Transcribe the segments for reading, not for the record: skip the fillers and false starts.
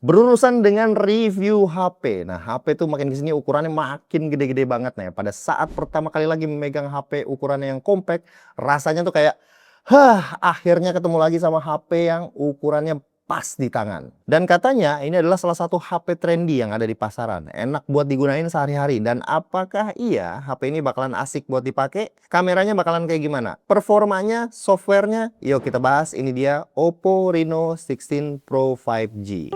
Berurusan dengan review HP. Nah, HP tuh makin ke sini ukurannya makin gede-gede banget. Nah, pada saat pertama kali lagi memegang HP ukurannya yang compact, rasanya tuh kayak, akhirnya ketemu lagi sama HP yang ukurannya pas di tangan. Dan katanya ini adalah salah satu HP trendy yang ada di pasaran. Enak buat digunain sehari-hari. Dan apakah iya HP ini bakalan asik buat dipakai? Kameranya bakalan kayak gimana? Performanya, softwarenya? Yuk kita bahas. Ini dia Oppo Reno 16 Pro 5G.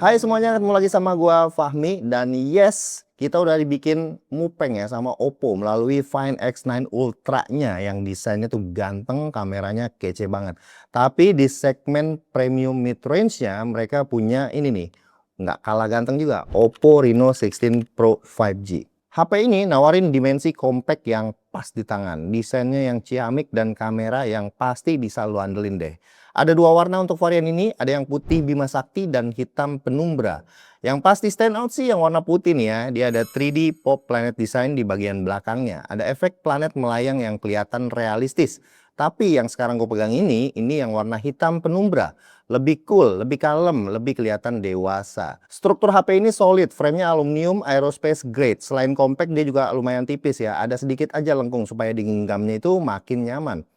Hai semuanya, ketemu lagi sama gua Fahmi dan yes, kita udah dibikin mupeng ya sama Oppo melalui Find X9 Ultra-nya yang desainnya tuh ganteng, kameranya kece banget. Tapi di segmen premium mid range-nya mereka punya ini nih, nggak kalah ganteng juga, Oppo Reno 16 Pro 5G. HP ini nawarin dimensi compact yang pas di tangan, desainnya yang ciamik dan kamera yang pasti bisa lu andelin deh. Ada dua warna untuk varian ini, ada yang putih Bima Sakti dan hitam Penumbra. Yang pasti stand out sih yang warna putih nih ya, dia ada 3D Pop Planet Design di bagian belakangnya. Ada efek planet melayang yang kelihatan realistis. Tapi yang sekarang gue pegang ini yang warna hitam Penumbra. Lebih cool, lebih kalem, lebih kelihatan dewasa. Struktur HP ini solid, framenya aluminium aerospace grade. Selain compact dia juga lumayan tipis ya, ada sedikit aja lengkung supaya digenggamnya itu makin nyaman.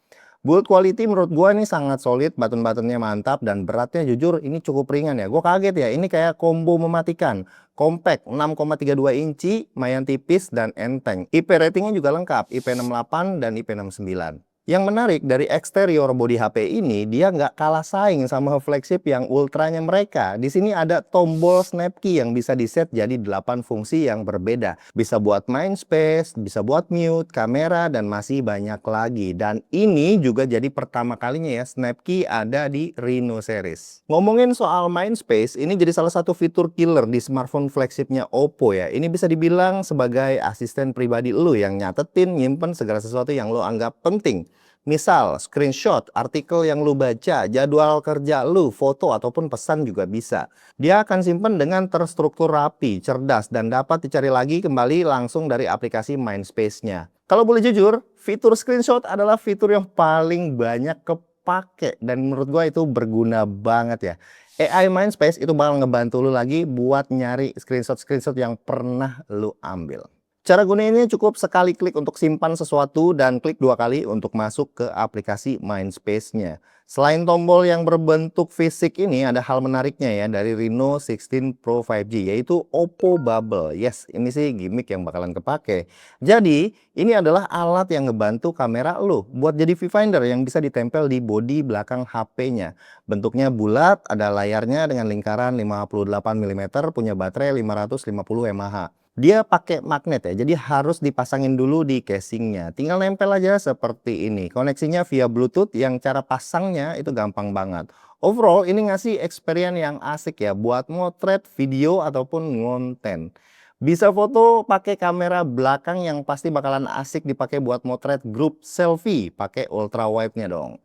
Build quality menurut gua ini sangat solid, button-buttonnya mantap dan beratnya jujur ini cukup ringan ya. Gua kaget ya, ini kayak combo mematikan. Compact 6,32 inci, lumayan tipis dan enteng. IP ratingnya juga lengkap, IP68 dan IP69. Yang menarik dari eksterior bodi HP ini, dia nggak kalah saing sama flagship yang ultranya mereka. Di sini ada tombol snap key yang bisa diset jadi 8 fungsi yang berbeda. Bisa buat main space, bisa buat mute, kamera, dan masih banyak lagi. Dan ini juga jadi pertama kalinya ya snap key ada di Reno series. Ngomongin soal main space, ini jadi salah satu fitur killer di smartphone flagshipnya Oppo ya. Ini bisa dibilang sebagai asisten pribadi lu yang nyatetin, nyimpen segala sesuatu yang lu anggap penting. Misal, screenshot, artikel yang lu baca, jadwal kerja lu, foto ataupun pesan juga bisa. Dia akan simpan dengan terstruktur rapi, cerdas, dan dapat dicari lagi kembali langsung dari aplikasi Mindspace-nya. Kalau boleh jujur, fitur screenshot adalah fitur yang paling banyak kepake dan menurut gua itu berguna banget ya. AI Mindspace itu bakal ngebantu lu lagi buat nyari screenshot-screenshot yang pernah lu ambil. Cara gunainnya cukup sekali klik untuk simpan sesuatu dan klik 2 kali untuk masuk ke aplikasi Mindspace-nya. Selain tombol yang berbentuk fisik ini, ada hal menariknya ya dari Reno 16 Pro 5G, yaitu Oppo Bubble. Yes, ini sih gimmick yang bakalan kepake. Jadi, ini adalah alat yang ngebantu kamera lo buat jadi viewfinder yang bisa ditempel di bodi belakang HP-nya. Bentuknya bulat, ada layarnya dengan lingkaran 58 mm, punya baterai 550 mAh. Dia pakai magnet ya, jadi harus dipasangin dulu di casingnya. Tinggal nempel aja seperti ini. Koneksinya via Bluetooth yang cara pasangnya itu gampang banget. Overall ini ngasih experience yang asik ya buat motret video ataupun ngonten. Bisa foto pakai kamera belakang yang pasti bakalan asik dipakai buat motret grup selfie pakai ultra wide-nya dong.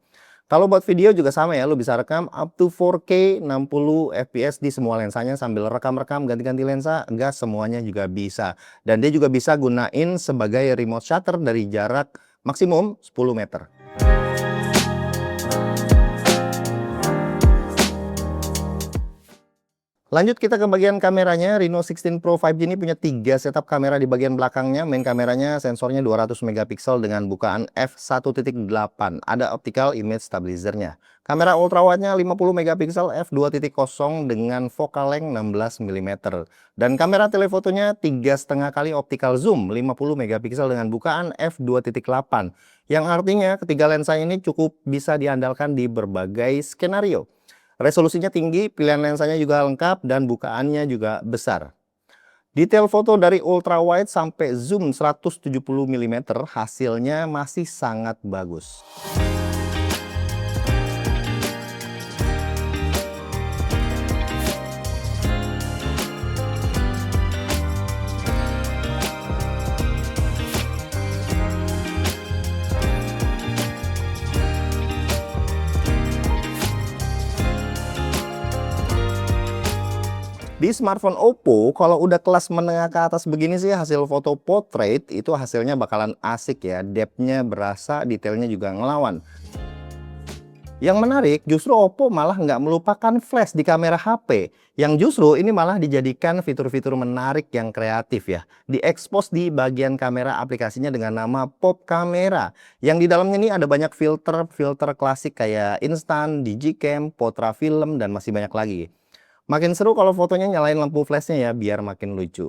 Kalau buat video juga sama ya, lu bisa rekam up to 4K 60 fps di semua lensanya sambil rekam-rekam ganti-ganti lensa, gas semuanya juga bisa. Dan dia juga bisa gunain sebagai remote shutter dari jarak maksimum 10 meter. Lanjut kita ke bagian kameranya. Reno 16 Pro 5G ini punya 3 setup kamera di bagian belakangnya. Main kameranya sensornya 200 megapiksel dengan bukaan f1.8. Ada optical image stabilizer-nya. Kamera ultrawide-nya 50 megapiksel f2.0 dengan focal length 16 mm. Dan kamera telefotonya 3,5 kali optical zoom 50 megapiksel dengan bukaan f2.8. Yang artinya ketiga lensa ini cukup bisa diandalkan di berbagai skenario. Resolusinya tinggi, pilihan lensanya juga lengkap, dan bukaannya juga besar. Detail foto dari ultra wide sampai zoom 170 mm hasilnya masih sangat bagus. Di smartphone Oppo, kalau udah kelas menengah ke atas begini sih hasil foto portrait itu hasilnya bakalan asik ya. Depth-nya berasa, detailnya juga ngelawan. Yang menarik, justru Oppo malah nggak melupakan flash di kamera HP. Yang justru ini malah dijadikan fitur-fitur menarik yang kreatif ya. Diekspos di bagian kamera aplikasinya dengan nama Pop Camera. Yang di dalamnya ini ada banyak filter klasik kayak Instant, Digicam, Potra Film, dan masih banyak lagi. Makin seru kalau fotonya nyalain lampu flashnya ya, biar makin lucu.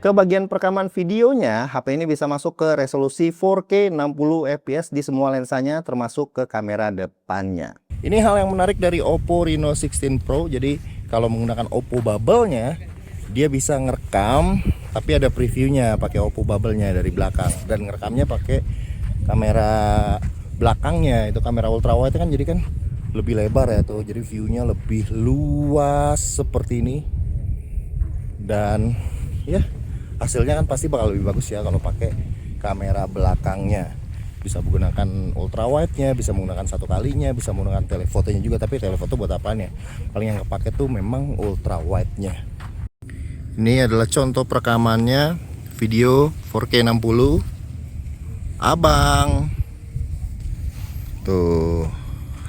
Ke bagian perekaman videonya, HP ini bisa masuk ke resolusi 4K 60 fps di semua lensanya termasuk ke kamera depannya. Ini hal yang menarik dari Oppo Reno 16 Pro. Jadi kalau menggunakan Oppo Bubble-nya, dia bisa ngerekam tapi ada previewnya pakai Oppo Bubble-nya dari belakang, dan ngerekamnya pakai kamera belakangnya. Itu kamera ultra wide kan, jadi kan lebih lebar ya tuh. Jadi view-nya lebih luas seperti ini. Dan ya, hasilnya kan pasti bakal lebih bagus ya kalau pakai kamera belakangnya. Bisa menggunakan ultra wide-nya, bisa menggunakan satu kalinya, bisa menggunakan telefotonya juga. Tapi telefoto buat apaan ya? Paling yang kepake tuh memang ultra wide-nya. Ini adalah contoh perekamannya video 4K 60. Abang tuh,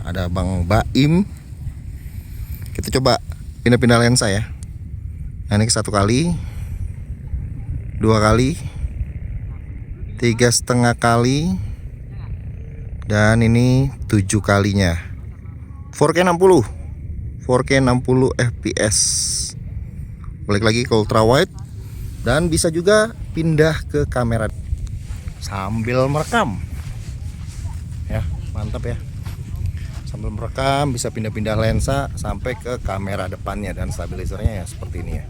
ada Bang Baim. Kita coba pindah-pindah lensa ya. Nah, ini satu kali, 2 kali, 3,5 kali, dan ini 7 kalinya. 4K 60 fps. Balik lagi ke ultra wide, dan bisa juga pindah ke kamera sambil merekam ya. Mantap ya, sambil merekam bisa pindah-pindah lensa sampai ke kamera depannya, dan stabilizernya ya seperti ini ya.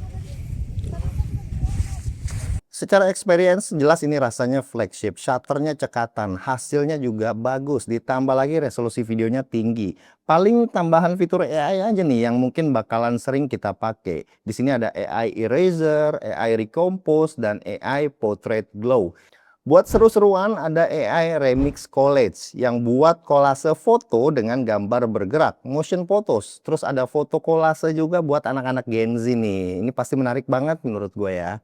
Secara experience jelas ini rasanya flagship, shutternya cekatan, hasilnya juga bagus, ditambah lagi resolusi videonya tinggi. Paling tambahan fitur AI aja nih yang mungkin bakalan sering kita pakai. Di sini ada AI Eraser, AI Recompose, dan AI Portrait Glow. Buat seru-seruan ada AI Remix Collage yang buat kolase foto dengan gambar bergerak, motion photos. Terus ada foto kolase juga buat anak-anak Gen Z nih. Ini pasti menarik banget menurut gue ya.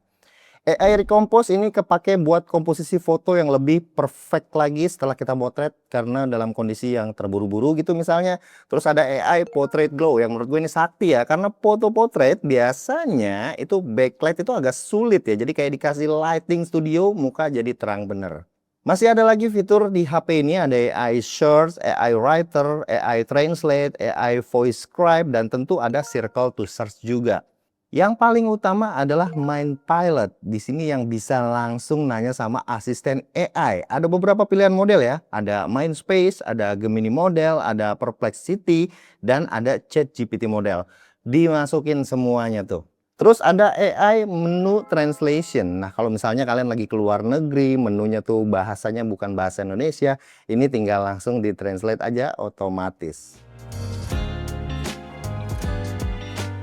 AI Recompose ini kepake buat komposisi foto yang lebih perfect lagi setelah kita motret karena dalam kondisi yang terburu-buru gitu misalnya. Terus ada AI Portrait Glow yang menurut gue ini sakti ya, karena foto portrait biasanya itu backlight itu agak sulit ya. Jadi kayak dikasih lighting studio muka jadi terang bener. Masih ada lagi fitur di HP ini, ada AI Search, AI Writer, AI Translate, AI Voice Scribe, dan tentu ada Circle to Search juga. Yang paling utama adalah Mind Pilot. Di sini yang bisa langsung nanya sama asisten AI. Ada beberapa pilihan model ya. Ada Mindspace, ada Gemini model, ada Perplexity, dan ada ChatGPT model. Dimasukin semuanya tuh. Terus ada AI menu translation. Nah, kalau misalnya kalian lagi keluar negeri, menunya tuh bahasanya bukan bahasa Indonesia, ini tinggal langsung ditranslate aja otomatis.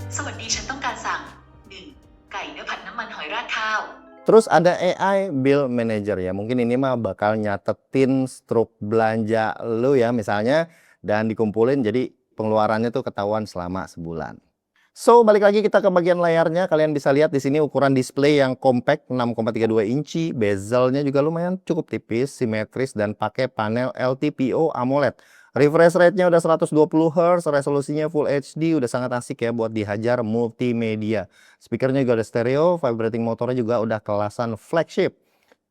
สวัสดีฉันต้องการสั่ง 1. ไก่เนื้อผัดน้ำมันหอยราดข้าว Terus ada AI Bill Manager ya. Mungkin ini mah bakal nyatetin struk belanja lu ya misalnya, dan dikumpulin jadi pengeluarannya tuh ketahuan selama sebulan. So, balik lagi kita ke bagian layarnya. Kalian bisa lihat di sini ukuran display yang compact 6,32 inci, bezelnya juga lumayan cukup tipis, simetris, dan pakai panel LTPO AMOLED. Refresh rate-nya udah 120 Hz, resolusinya Full HD, udah sangat asik ya buat dihajar multimedia. Speakernya juga ada stereo, vibrating motornya juga udah kelasan flagship.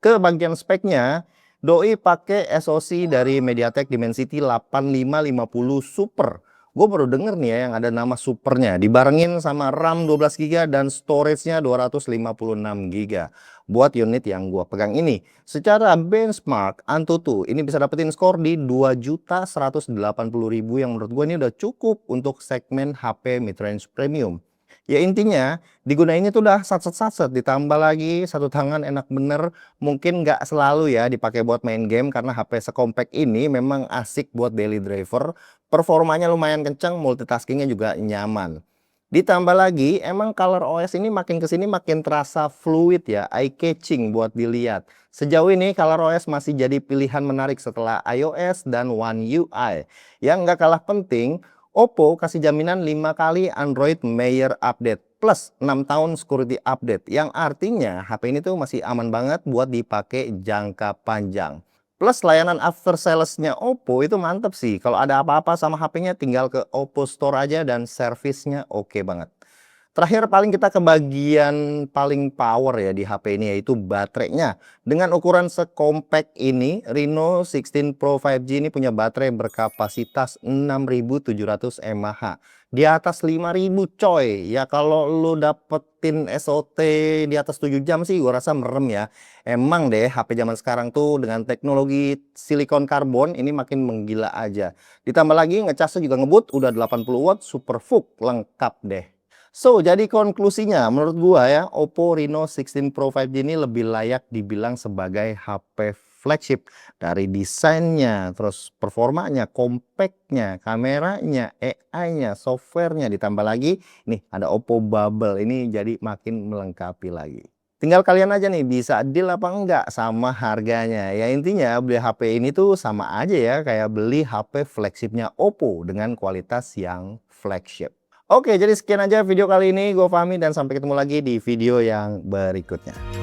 Ke bagian speknya, doi pakai SoC dari MediaTek Dimensity 8550 Super. Gue baru denger nih ya yang ada nama supernya, dibarengin sama RAM 12 GB dan storage-nya 256 GB. Buat unit yang gue pegang ini, secara benchmark Antutu ini bisa dapetin skor di 2.180.000 yang menurut gue ini udah cukup untuk segmen HP mid-range premium. Ya intinya digunainnya tuh udah satset-satset, ditambah lagi satu tangan enak bener. Mungkin nggak selalu ya dipakai buat main game karena HP sekompak ini memang asik buat daily driver. Performanya lumayan kencang, multitaskingnya juga nyaman. Ditambah lagi emang Color OS ini makin kesini makin terasa fluid ya, eye catching buat dilihat. Sejauh ini Color OS masih jadi pilihan menarik setelah iOS dan One UI. Yang nggak kalah penting, Oppo kasih jaminan 5 kali Android Wear update. plus 6 tahun security update, yang artinya HP ini tuh masih aman banget buat dipakai jangka panjang. Plus layanan after sales-nya Oppo itu mantep sih. Kalau ada apa-apa sama HP-nya tinggal ke Oppo Store aja dan servisnya oke banget. Terakhir paling kita ke bagian paling power ya di HP ini, yaitu baterainya. Dengan ukuran sekompak ini, Reno 16 Pro 5G ini punya baterai berkapasitas 6700 mAh. Di atas 5000 coy. Ya kalau lu dapetin SOT di atas 7 jam sih gua rasa merem ya. Emang deh HP zaman sekarang tuh dengan teknologi silikon karbon ini makin menggila aja. Ditambah lagi ngecasnya juga ngebut, udah 80 watt super VOOC, lengkap deh. So, jadi konklusinya menurut gua ya, Oppo Reno 16 Pro 5G ini lebih layak dibilang sebagai HP flagship. Dari desainnya, terus performanya, compactnya, kameranya, AI-nya, softwarenya, ditambah lagi nih ada Oppo Bubble, ini jadi makin melengkapi lagi. Tinggal kalian aja nih bisa deal apa enggak sama harganya. Ya intinya beli HP ini tuh sama aja ya kayak beli HP flagshipnya Oppo dengan kualitas yang flagship. Oke, jadi sekian aja video kali ini. Gue Fahmi dan sampai ketemu lagi di video yang berikutnya.